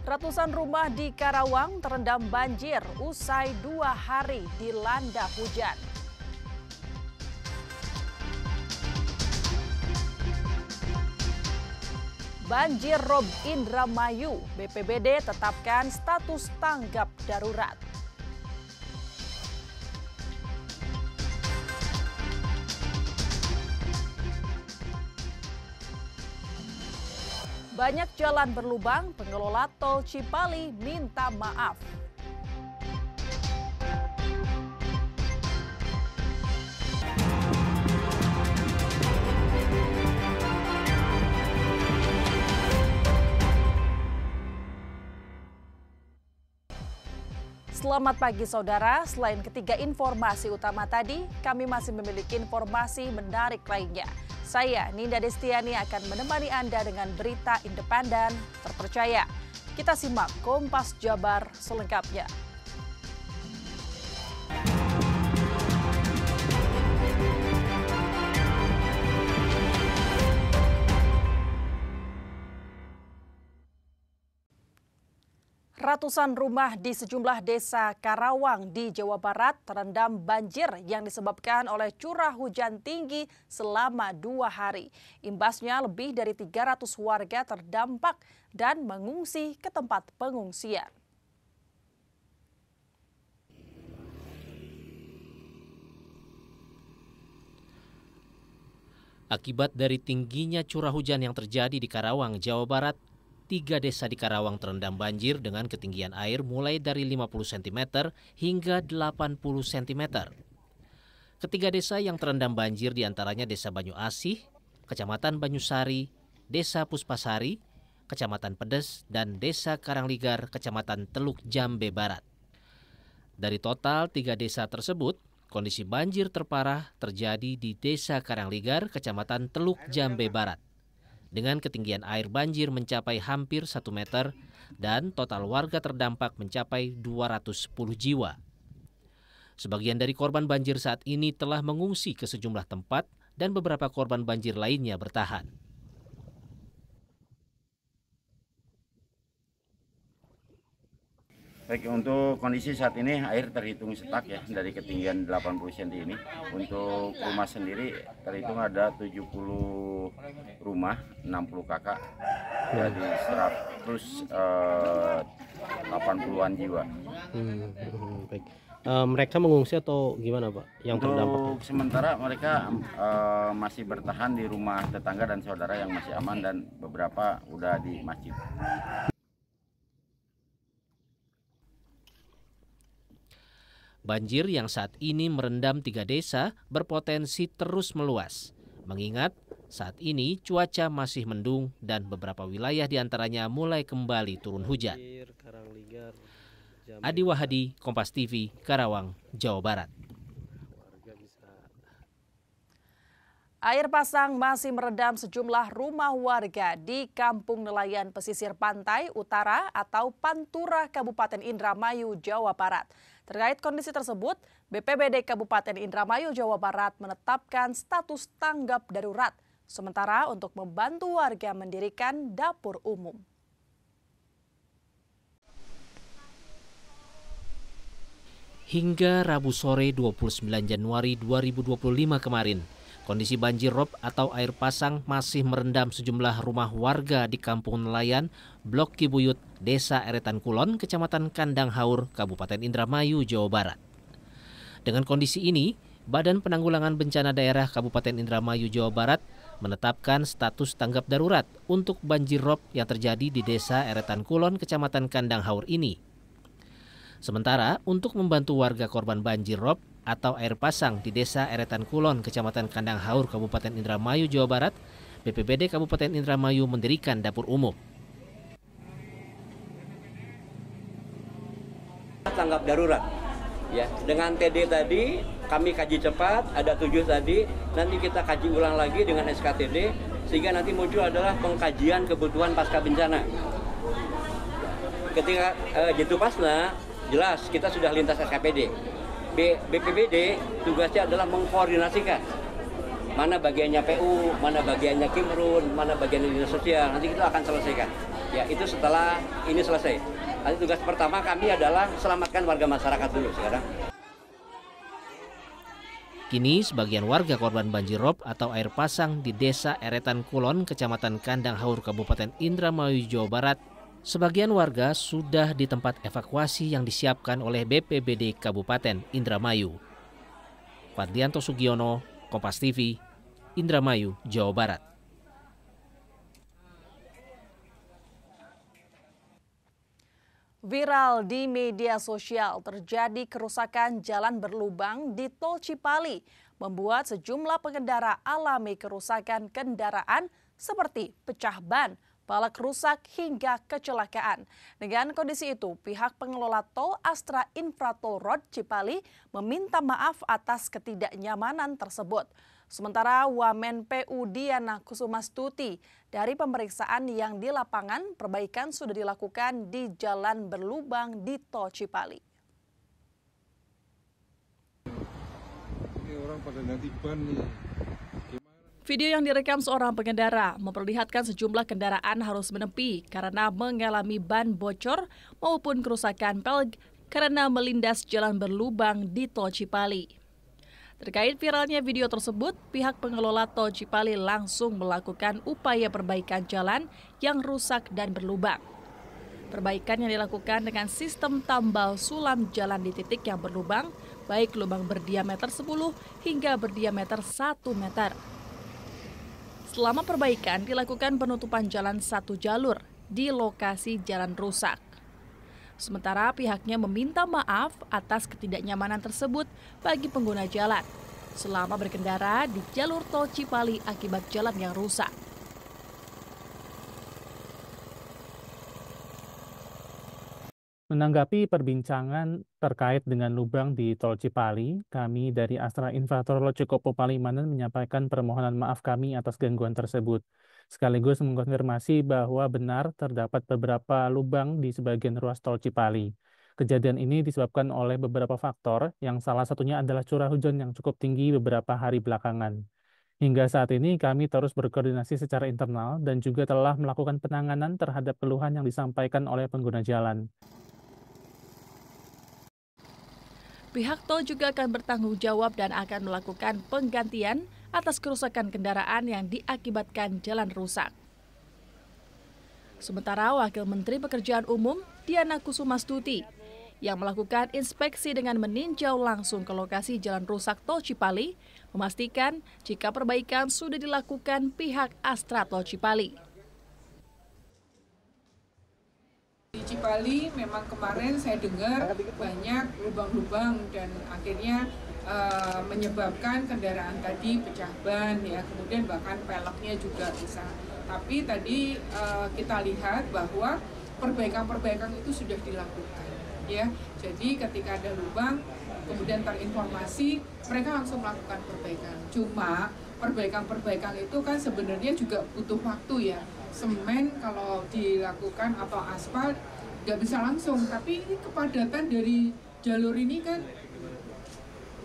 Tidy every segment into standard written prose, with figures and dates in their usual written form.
Ratusan rumah di Karawang terendam banjir usai 2 hari dilanda hujan. Banjir rob Indramayu, BPBD tetapkan status tanggap darurat. Banyak jalan berlubang, pengelola tol Cipali minta maaf. Selamat pagi saudara, selain ketiga informasi utama tadi, kami masih memiliki informasi menarik lainnya. Saya, Ninda Destiani, akan menemani Anda dengan berita independen terpercaya. Kita simak Kompas Jabar selengkapnya. Ratusan rumah di sejumlah desa Karawang di Jawa Barat terendam banjir yang disebabkan oleh curah hujan tinggi selama 2 hari. Imbasnya lebih dari 300 warga terdampak dan mengungsi ke tempat pengungsian. Akibat dari tingginya curah hujan yang terjadi di Karawang, Jawa Barat, 3 desa di Karawang terendam banjir dengan ketinggian air mulai dari 50 cm hingga 80 cm. Ketiga desa yang terendam banjir diantaranya Desa Banyu Asih, Kecamatan Banyusari, Desa Puspasari, Kecamatan Pedes, dan Desa Karangligar, Kecamatan Teluk Jambe Barat. Dari total 3 desa tersebut, kondisi banjir terparah terjadi di Desa Karangligar, Kecamatan Teluk Jambe Barat, dengan ketinggian air banjir mencapai hampir 1 meter dan total warga terdampak mencapai 210 jiwa. Sebagian dari korban banjir saat ini telah mengungsi ke sejumlah tempat dan beberapa korban banjir lainnya bertahan. Baik, untuk kondisi saat ini air terhitung setak ya dari ketinggian 80 cm ini. Untuk rumah sendiri terhitung ada 70 rumah, 60 kakak, jadi 180-an jiwa. Baik. Mereka mengungsi atau gimana Pak yang terdampak? Untuk sementara mereka masih bertahan di rumah tetangga dan saudara yang masih aman dan beberapa udah di masjid. Banjir yang saat ini merendam 3 desa berpotensi terus meluas, mengingat saat ini cuaca masih mendung dan beberapa wilayah diantaranya mulai kembali turun hujan. Adi Wahadi, Kompas TV, Karawang, Jawa Barat. Air pasang masih merendam sejumlah rumah warga di Kampung Nelayan Pesisir Pantai Utara atau Pantura, Kabupaten Indramayu, Jawa Barat. Terkait kondisi tersebut, BPBD Kabupaten Indramayu, Jawa Barat menetapkan status tanggap darurat, sementara untuk membantu warga mendirikan dapur umum. Hingga Rabu sore 29 Januari 2025 kemarin, kondisi banjir rob atau air pasang masih merendam sejumlah rumah warga di Kampung Nelayan, Blok Kibuyut, Desa Eretan Kulon, Kecamatan Kandang Haur, Kabupaten Indramayu, Jawa Barat. Dengan kondisi ini, Badan Penanggulangan Bencana Daerah Kabupaten Indramayu, Jawa Barat menetapkan status tanggap darurat untuk banjir rob yang terjadi di Desa Eretan Kulon, Kecamatan Kandang Haur ini. Sementara untuk membantu warga korban banjir rob atau air pasang di Desa Eretan Kulon, Kecamatan Kandang Haur, Kabupaten Indramayu, Jawa Barat, BPBD Kabupaten Indramayu mendirikan dapur umum. Tanggap darurat, ya. Dengan TD tadi kami kaji cepat, ada 7 tadi, nanti kita kaji ulang lagi dengan SKTD, sehingga nanti muncul adalah pengkajian kebutuhan pasca bencana. Ketika jatuh pasna, jelas kita sudah lintas SKPD. BPBD tugasnya adalah mengkoordinasikan mana bagiannya PU, mana bagiannya Kimrun, mana bagiannya Dinas Sosial. Nanti kita akan selesaikan. Ya, itu setelah ini selesai. Nanti tugas pertama kami adalah selamatkan warga masyarakat dulu sekarang. Kini sebagian warga korban banjir rob atau air pasang di Desa Eretan Kulon, Kecamatan Kandang Haur, Kabupaten Indramayu, Jawa Barat, sebagian warga sudah di tempat evakuasi yang disiapkan oleh BPBD Kabupaten Indramayu. Fadlianto Sugiono, Kompas TV, Indramayu, Jawa Barat. Viral di media sosial, terjadi kerusakan jalan berlubang di Tol Cipali, membuat sejumlah pengendara alami kerusakan kendaraan seperti pecah ban, palak rusak hingga kecelakaan. Dengan kondisi itu, pihak pengelola tol Astra Infratol Road Cipali meminta maaf atas ketidaknyamanan tersebut. Sementara Wamen PU Diana Kusumastuti, dari pemeriksaan yang di lapangan, perbaikan sudah dilakukan di jalan berlubang di Tol Cipali. Ini orang pada ganti ban nih. Video yang direkam seorang pengendara memperlihatkan sejumlah kendaraan harus menepi karena mengalami ban bocor maupun kerusakan pelg karena melindas jalan berlubang di Tol Cipali. Terkait viralnya video tersebut, pihak pengelola Tol Cipali langsung melakukan upaya perbaikan jalan yang rusak dan berlubang. Perbaikan yang dilakukan dengan sistem tambal sulam jalan di titik yang berlubang, baik lubang berdiameter 10 hingga berdiameter 1 meter. Selama perbaikan dilakukan penutupan jalan satu jalur di lokasi jalan rusak. Sementara pihaknya meminta maaf atas ketidaknyamanan tersebut bagi pengguna jalan selama berkendara di jalur Tol Cipali akibat jalan yang rusak. Menanggapi perbincangan terkait dengan lubang di Tol Cipali, kami dari Astra Infratol Cikopo Palimanan menyampaikan permohonan maaf kami atas gangguan tersebut. Sekaligus mengkonfirmasi bahwa benar terdapat beberapa lubang di sebagian ruas Tol Cipali. Kejadian ini disebabkan oleh beberapa faktor, yang salah satunya adalah curah hujan yang cukup tinggi beberapa hari belakangan. Hingga saat ini kami terus berkoordinasi secara internal dan juga telah melakukan penanganan terhadap keluhan yang disampaikan oleh pengguna jalan. Pihak tol juga akan bertanggung jawab dan akan melakukan penggantian atas kerusakan kendaraan yang diakibatkan jalan rusak. Sementara Wakil Menteri Pekerjaan Umum Diana Kusumastuti yang melakukan inspeksi dengan meninjau langsung ke lokasi jalan rusak Tol Cipali, memastikan jika perbaikan sudah dilakukan pihak Astra Tol Cipali. Di Cipali memang kemarin saya dengar banyak lubang-lubang dan akhirnya menyebabkan kendaraan tadi pecah ban, ya, kemudian bahkan peleknya juga bisa. Tapi tadi kita lihat bahwa perbaikan-perbaikan itu sudah dilakukan, ya. Jadi ketika ada lubang, kemudian terinformasi, mereka langsung melakukan perbaikan. Cuma perbaikan-perbaikan itu kan sebenarnya juga butuh waktu, ya. Semen kalau dilakukan atau aspal nggak bisa langsung, tapi ini kepadatan dari jalur ini kan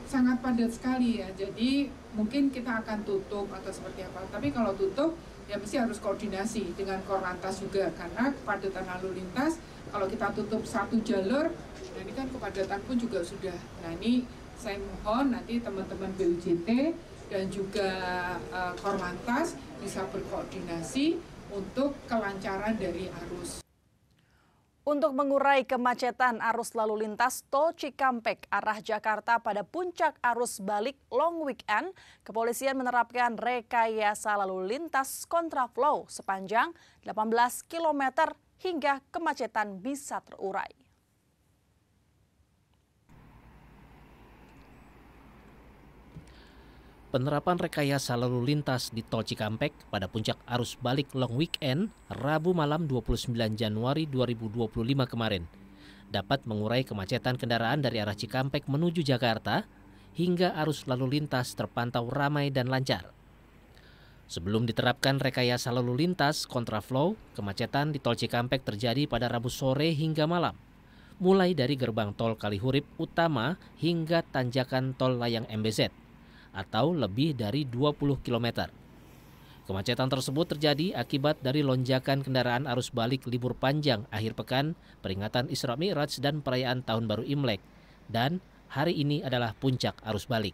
sangat padat sekali, ya. Jadi mungkin kita akan tutup atau seperti apa. Tapi kalau tutup ya mesti harus koordinasi dengan Korlantas juga, karena kepadatan lalu lintas kalau kita tutup satu jalur, nah ini kan kepadatan pun juga sudah. Nah ini saya mohon nanti teman-teman BUJT dan juga Korlantas bisa berkoordinasi untuk kelancaran dari arus. Untuk mengurai kemacetan arus lalu lintas Tol Cikampek arah Jakarta pada puncak arus balik long weekend, kepolisian menerapkan rekayasa lalu lintas kontraflow sepanjang 18 km hingga kemacetan bisa terurai. Penerapan rekayasa lalu lintas di Tol Cikampek pada puncak arus balik long weekend Rabu malam 29 Januari 2025 kemarin dapat mengurai kemacetan kendaraan dari arah Cikampek menuju Jakarta hingga arus lalu lintas terpantau ramai dan lancar. Sebelum diterapkan rekayasa lalu lintas kontraflow, kemacetan di Tol Cikampek terjadi pada Rabu sore hingga malam, mulai dari gerbang tol Kalihurip Utama hingga tanjakan tol layang MBZ. atau lebih dari 20 km. Kemacetan tersebut terjadi akibat dari lonjakan kendaraan arus balik libur panjang akhir pekan, peringatan Isra Mi'raj dan perayaan Tahun Baru Imlek. Dan hari ini adalah puncak arus balik.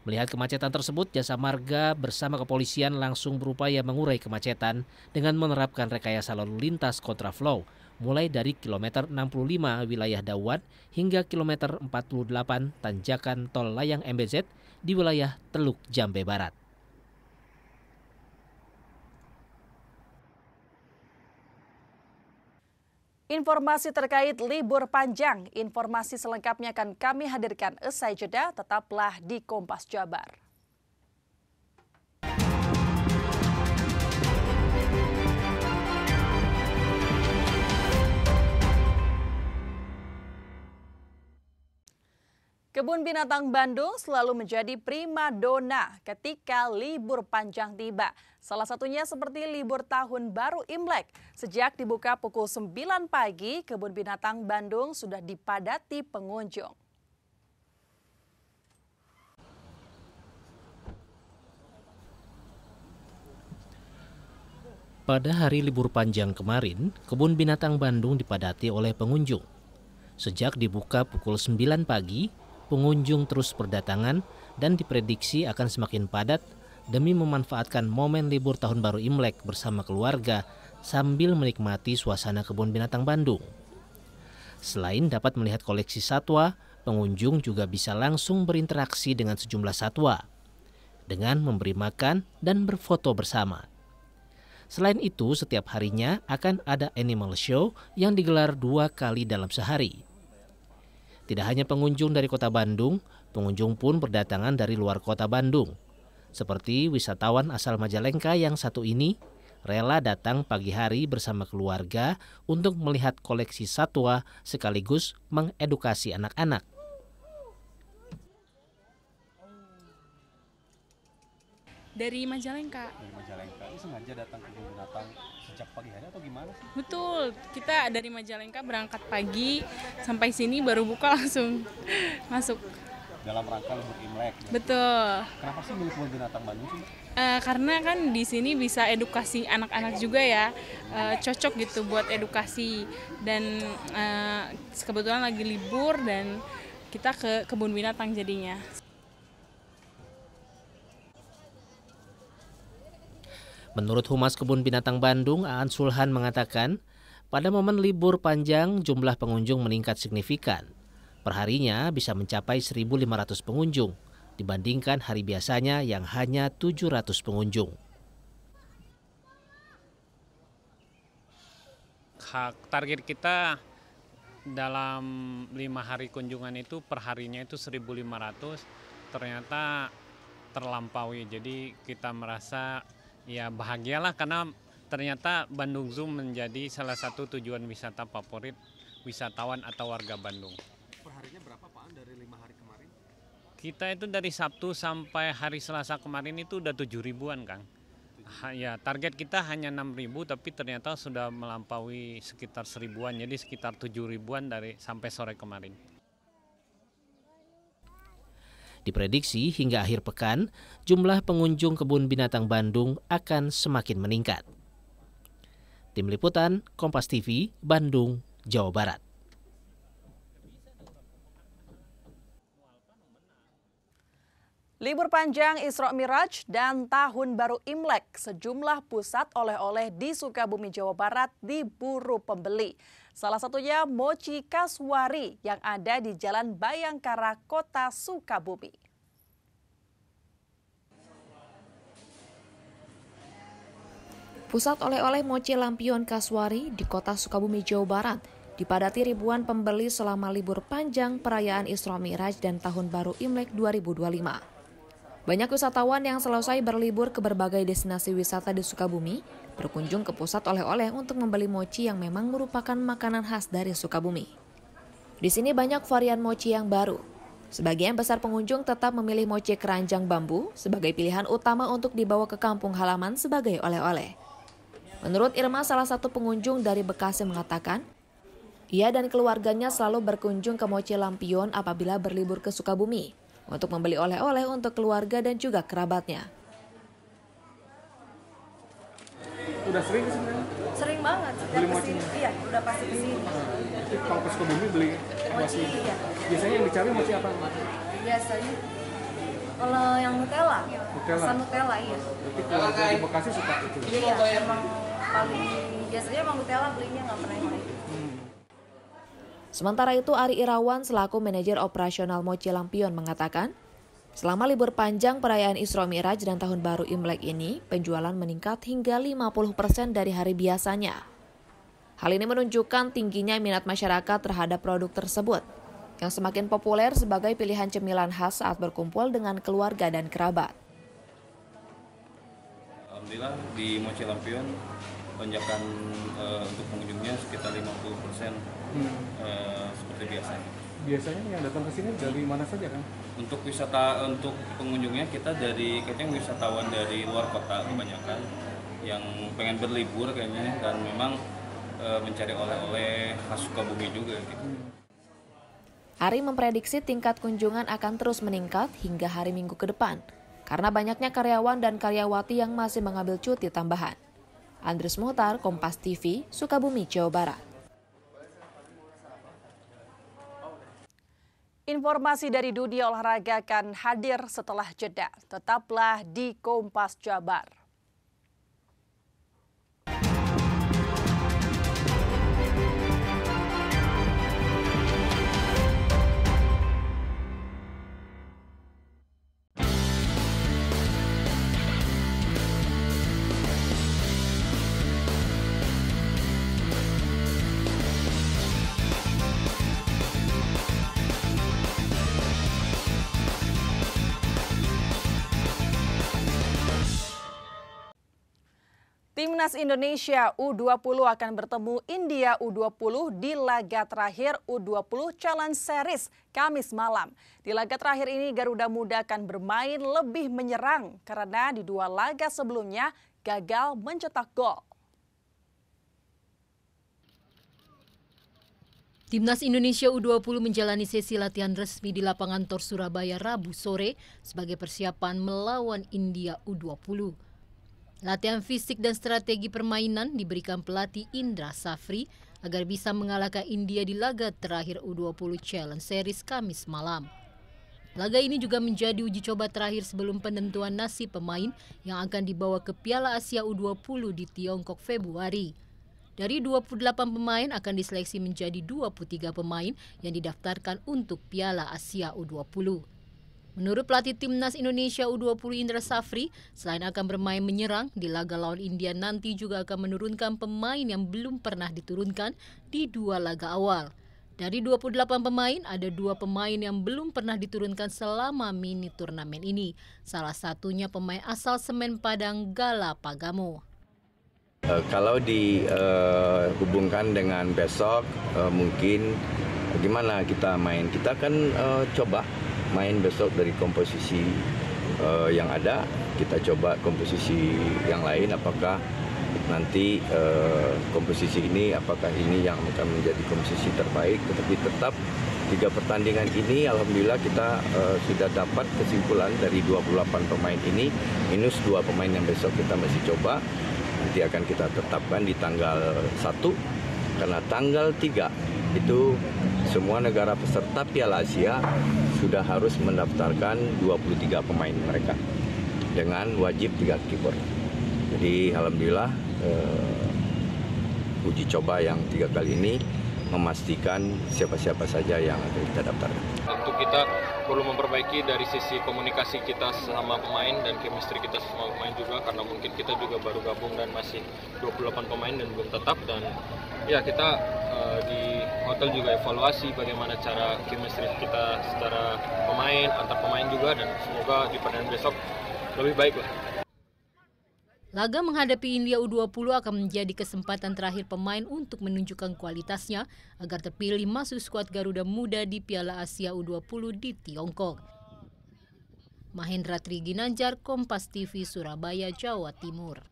Melihat kemacetan tersebut, Jasa Marga bersama kepolisian langsung berupaya mengurai kemacetan dengan menerapkan rekayasa lalu lintas kontraflow mulai dari kilometer 65 wilayah Dawat hingga kilometer 48 tanjakan tol layang MBZ di wilayah Teluk Jambe Barat. Informasi terkait libur panjang, informasi selengkapnya akan kami hadirkan usai jeda, tetaplah di Kompas Jabar. Kebun Binatang Bandung selalu menjadi primadona ketika libur panjang tiba. Salah satunya seperti libur Tahun Baru Imlek. Sejak dibuka pukul 9 pagi, Kebun Binatang Bandung sudah dipadati pengunjung. Pada hari libur panjang kemarin, Kebun Binatang Bandung dipadati oleh pengunjung. Sejak dibuka pukul 9 pagi, pengunjung terus berdatangan dan diprediksi akan semakin padat demi memanfaatkan momen libur Tahun Baru Imlek bersama keluarga sambil menikmati suasana Kebun Binatang Bandung. Selain dapat melihat koleksi satwa, pengunjung juga bisa langsung berinteraksi dengan sejumlah satwa dengan memberi makan dan berfoto bersama. Selain itu, setiap harinya akan ada animal show yang digelar 2 kali dalam sehari. Tidak hanya pengunjung dari kota Bandung, pengunjung pun berdatangan dari luar kota Bandung. Seperti wisatawan asal Majalengka yang satu ini, rela datang pagi hari bersama keluarga untuk melihat koleksi satwa sekaligus mengedukasi anak-anak. Dari Majalengka. Dari Majalengka, ini sengaja datang ke kebun binatang sejak pagi hari atau gimana sih? Betul, kita dari Majalengka berangkat pagi, sampai sini baru buka langsung masuk. Dalam rangka libur Imlek. Betul. Kenapa sih milih kebun binatang Bandung sih? Karena kan di sini bisa edukasi anak-anak juga ya, cocok gitu buat edukasi. Dan kebetulan lagi libur dan kita ke kebun binatang jadinya. Menurut Humas Kebun Binatang Bandung, Aan Sulhan mengatakan, pada momen libur panjang jumlah pengunjung meningkat signifikan. Perharinya bisa mencapai 1.500 pengunjung, dibandingkan hari biasanya yang hanya 700 pengunjung. Target kita dalam 5 hari kunjungan itu perharinya itu 1.500, ternyata terlampaui. Jadi kita merasa ya bahagialah karena ternyata Bandung Zoo menjadi salah satu tujuan wisata favorit wisatawan atau warga Bandung. Perharinya berapa Pak dari 5 hari kemarin? Kita itu dari Sabtu sampai hari Selasa kemarin itu udah 7.000-an Kang. Ya target kita hanya 6.000 tapi ternyata sudah melampaui sekitar 1.000-an, jadi sekitar 7.000-an dari sampai sore kemarin. Diprediksi hingga akhir pekan, jumlah pengunjung Kebun Binatang Bandung akan semakin meningkat. Tim Liputan, Kompas TV, Bandung, Jawa Barat. Libur panjang Isra Mi'raj dan Tahun Baru Imlek, sejumlah pusat oleh-oleh di Sukabumi, Jawa Barat diburu pembeli. Salah satunya Mochi Kaswari yang ada di Jalan Bayangkara, Kota Sukabumi. Pusat oleh-oleh Mochi Lampion Kaswari di Kota Sukabumi, Jawa Barat dipadati ribuan pembeli selama libur panjang perayaan Isra Mi'raj dan Tahun Baru Imlek 2025. Banyak wisatawan yang selesai berlibur ke berbagai destinasi wisata di Sukabumi berkunjung ke pusat oleh-oleh untuk membeli mochi yang memang merupakan makanan khas dari Sukabumi. Di sini banyak varian mochi yang baru. Sebagian besar pengunjung tetap memilih mochi keranjang bambu sebagai pilihan utama untuk dibawa ke kampung halaman sebagai oleh-oleh. Menurut Irma, salah satu pengunjung dari Bekasi mengatakan, ia dan keluarganya selalu berkunjung ke Mochi Lampion apabila berlibur ke Sukabumi untuk membeli oleh-oleh untuk keluarga dan juga kerabatnya. Udah sering kesini? Sering banget. Beli mochi? Iya, udah pasti kesini. Kalau ke Sukabumi beli mochi? Iya. Biasanya yang dicari mochi apa? Biasanya kalau yang Nutella. Rasa Nutella, iya. Berarti keluarga di Bekasi suka itu? Iya, emang paling biasanya emang Nutella belinya nggak pernah yang lain. Sementara itu, Ari Irawan selaku manajer operasional Mochi Lampion mengatakan, selama libur panjang perayaan Isra Mi'raj dan Tahun Baru Imlek ini, penjualan meningkat hingga 50% dari hari biasanya. Hal ini menunjukkan tingginya minat masyarakat terhadap produk tersebut, yang semakin populer sebagai pilihan cemilan khas saat berkumpul dengan keluarga dan kerabat. Alhamdulillah di Mochi Lampion lonjakan untuk pengunjungnya sekitar 50% seperti biasanya. Biasanya yang datang ke sini dari mana saja kan? Untuk pengunjungnya kita kayaknya wisatawan dari luar kota kebanyakan yang pengen berlibur kayaknya dan memang mencari oleh-oleh khas Sukabumi juga gitu. Ari memprediksi tingkat kunjungan akan terus meningkat hingga hari Minggu ke depan karena banyaknya karyawan dan karyawati yang masih mengambil cuti tambahan. Andres Muhtar, Kompas TV, Sukabumi, Jawa Barat. Informasi dari dunia olahraga akan hadir setelah jeda. Tetaplah di Kompas Jabar. Timnas Indonesia U20 akan bertemu India U20 di laga terakhir U20 Challenge Series Kamis malam. Di laga terakhir ini Garuda Muda akan bermain lebih menyerang karena di dua laga sebelumnya gagal mencetak gol. Timnas Indonesia U20 menjalani sesi latihan resmi di lapangan Tor Surabaya Rabu sore sebagai persiapan melawan India U20. Latihan fisik dan strategi permainan diberikan pelatih Indra Safri agar bisa mengalahkan India di laga terakhir U20 Challenge Series Kamis malam. Laga ini juga menjadi uji coba terakhir sebelum penentuan nasib pemain yang akan dibawa ke Piala Asia U20 di Tiongkok Februari. Dari 28 pemain akan diseleksi menjadi 23 pemain yang didaftarkan untuk Piala Asia U20. Menurut pelatih Timnas Indonesia U20 Indra Safri, selain akan bermain menyerang, di laga lawan India nanti juga akan menurunkan pemain yang belum pernah diturunkan di dua laga awal. Dari 28 pemain, ada 2 pemain yang belum pernah diturunkan selama mini turnamen ini. Salah satunya pemain asal Semen Padang Gala Pagamo. Kalau dihubungkan dengan besok, mungkin gimana kita main? Kita akan coba main besok dari komposisi yang ada, kita coba komposisi yang lain, apakah nanti komposisi ini, apakah ini yang akan menjadi komposisi terbaik. Tetapi tetap 3 pertandingan ini alhamdulillah kita sudah dapat kesimpulan dari 28 pemain ini, minus 2 pemain yang besok kita masih coba, nanti akan kita tetapkan di tanggal 1, karena tanggal 3 itu semua negara peserta Piala Asia sudah harus mendaftarkan 23 pemain mereka dengan wajib 3 kiper. Jadi alhamdulillah uji coba yang 3 kali ini memastikan siapa-siapa saja yang akan kita daftarkan. Tentu kita perlu memperbaiki dari sisi komunikasi kita sama pemain dan chemistry kita sama pemain juga, karena mungkin kita juga baru gabung dan masih 28 pemain dan belum tetap, dan ya kita di hotel juga evaluasi bagaimana cara chemistry kita secara pemain, antar pemain juga, dan semoga di pertandingan besok lebih baik lah. Laga menghadapi India U20 akan menjadi kesempatan terakhir pemain untuk menunjukkan kualitasnya agar terpilih masuk skuad Garuda Muda di Piala Asia U20 di Tiongkok. Mahendra Triginanjar, Kompas TV, Surabaya, Jawa Timur.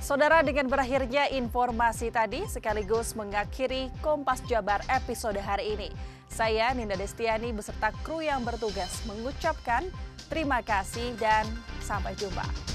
Saudara, dengan berakhirnya informasi tadi sekaligus mengakhiri Kompas Jabar episode hari ini. Saya Ninda Destiani beserta kru yang bertugas mengucapkan terima kasih dan sampai jumpa.